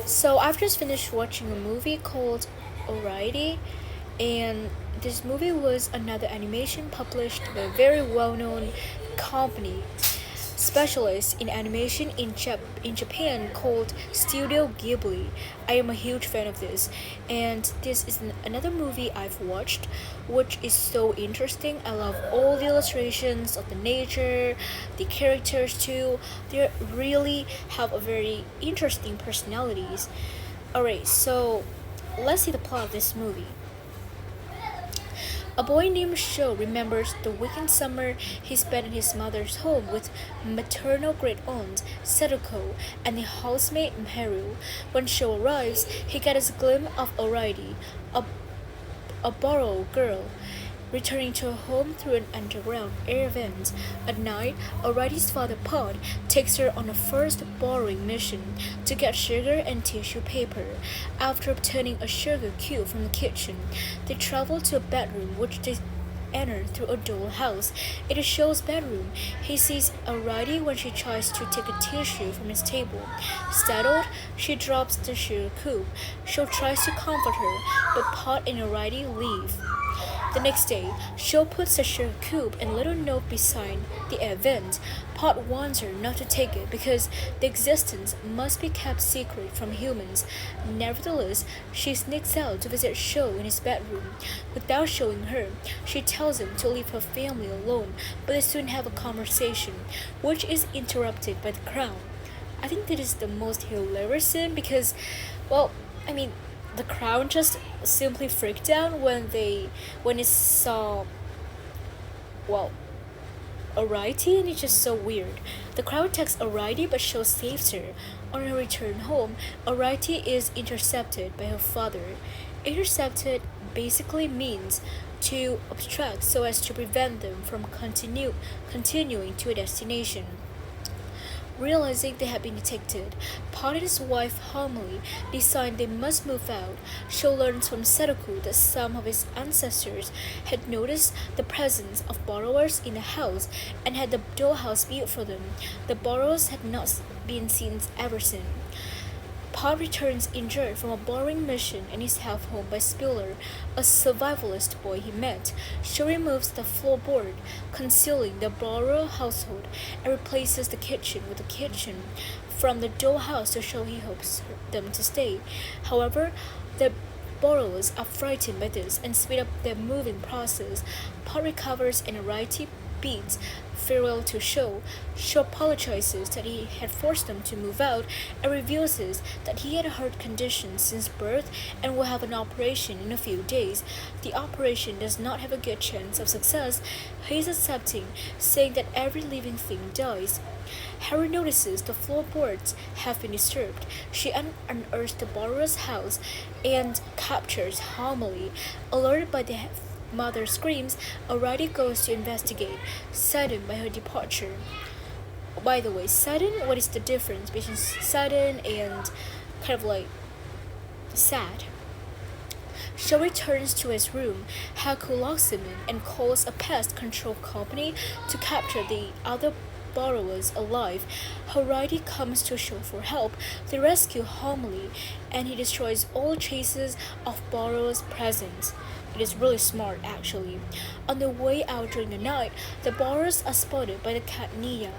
So I've just finished watching a movie called Arrietty, and this movie was another animation published by a very well-known company specialist in animation in Japan called Studio Ghibli. I am a huge fan of this, and this is another movie I've watched, which is so interesting. I love all the illustrations of the nature, the characters too. They really have a very interesting personalities. Alright, so let's see the plot of this movie. A boy named Sho remembers the weekend summer he spent in his mother's home with maternal great aunt Sadako and the housemate Meru. When Sho arrives, he gets a glimpse of Arrietty, a, a borrowed girl, returning to her home through an underground air vent. At night, Arrietty's father Pod takes her on a first borrowing mission to get sugar and tissue paper. After obtaining a sugar cube from the kitchen, they travel to a bedroom which they enter through a doll house. It is Show's bedroom. He sees Arrietty when she tries to take a tissue from his table. Startled, she drops the sugar cube. Show tries to comfort her, but Pod and Arrietty leave. The next day, Sho puts a sugar cube and a little note beside the event. Pot warns her not to take it because the existence must be kept secret from humans. Nevertheless, she sneaks out to visit Sho in his bedroom. Without showing her, she tells him to leave her family alone, but they soon have a conversation, which is interrupted by the crown. I think that is the most hilarious scene because, well, I mean, the crowd just simply freaked out when it saw, well, Arrietty, and it's just so weird. The crowd takes Arrietty but Sho saves her. On her return home, Arrietty is intercepted by her father. Intercepted basically means to obstruct so as to prevent them from continuing to a destination. Realizing they had been detected, Pod and his wife Homily decide they must move out. Sho learns from Seroku that some of his ancestors had noticed the presence of borrowers in the house and had the dollhouse built for them. The borrowers had not been seen ever since. Pod returns injured from a borrowing mission and is helped home by Spiller, a survivalist boy he met. She removes the floorboard, concealing the borrower household, and replaces the kitchen with a kitchen from the dollhouse to show he hopes them to stay. However, the borrowers are frightened by this and speed up their moving process. Pod recovers and Arrietty bids farewell to Sho. Sho apologizes that he had forced them to move out and reveals that he had a heart condition since birth and will have an operation in a few days. The operation does not have a good chance of success. He is accepting, saying that every living thing dies. Harry notices the floorboards have been disturbed. She unearths the borrower's house and captures Homily. Alerted by the mother screams, Arrietty goes to investigate, saddened by her departure. By the way, saddened, what is the difference between saddened and kind of like sad? Sho returns to his room. Haku locks him in and calls a pest control company to capture the other borrowers alive. Arrietty comes to Sho for help. They rescue Homily and he destroys all traces of borrowers' presence. It is really smart, actually. On their way out during the night, the borrowers are spotted by the cat Nia.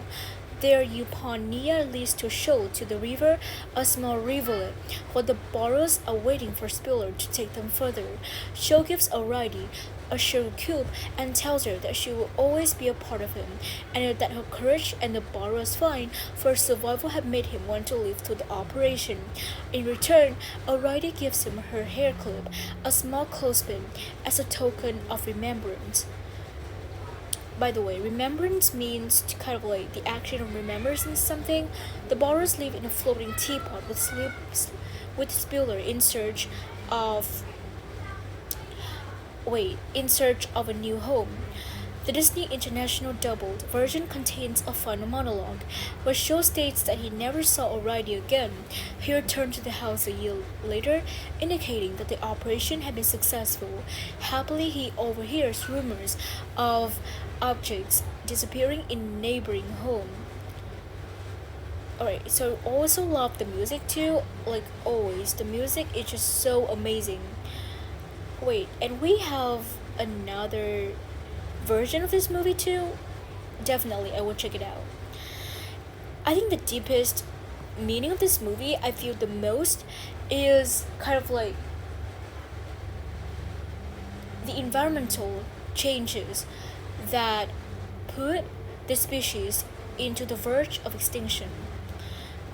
There, upon Nia leads to Sho to the river, a small rivulet, while the borrowers are waiting for Spiller to take them further. Sho gives Arrietty a sugar cube and tells her that she will always be a part of him, and that her courage and the borrower's find for survival have made him want to live through the operation. In return, Arrietty gives him her hair clip, a small clothespin, as a token of remembrance. By the way, remembrance means to kind of like the action of remembering something. The borrowers live in a floating teapot with Spiller of in search of a new home. The Disney International dubbed version contains a final monologue, where Sho states that he never saw Arrietty again. He returned to the house a year later, indicating that the operation had been successful. Happily, he overhears rumors of objects disappearing in neighboring home. Alright, so also love the music too. Like always, the music is just so amazing. Wait, and we have another version of this movie too. Definitely, I will check it out. I think the deepest meaning of this movie I feel the most is kind of like the environmental changes that put the species into the verge of extinction.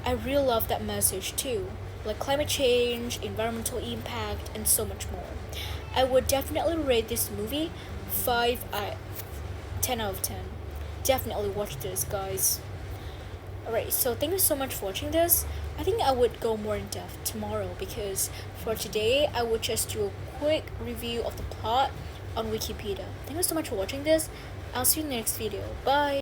I really love that message too, like climate change, environmental impact, and so much more. I would definitely rate this movie 10 out of 10. Definitely watch this, guys. Alright, so thank you so much for watching this. I think I would go more in depth tomorrow because for today I would just do a quick review of the plot on Wikipedia. Thank you so much for watching this. I'll see you in the next video. Bye!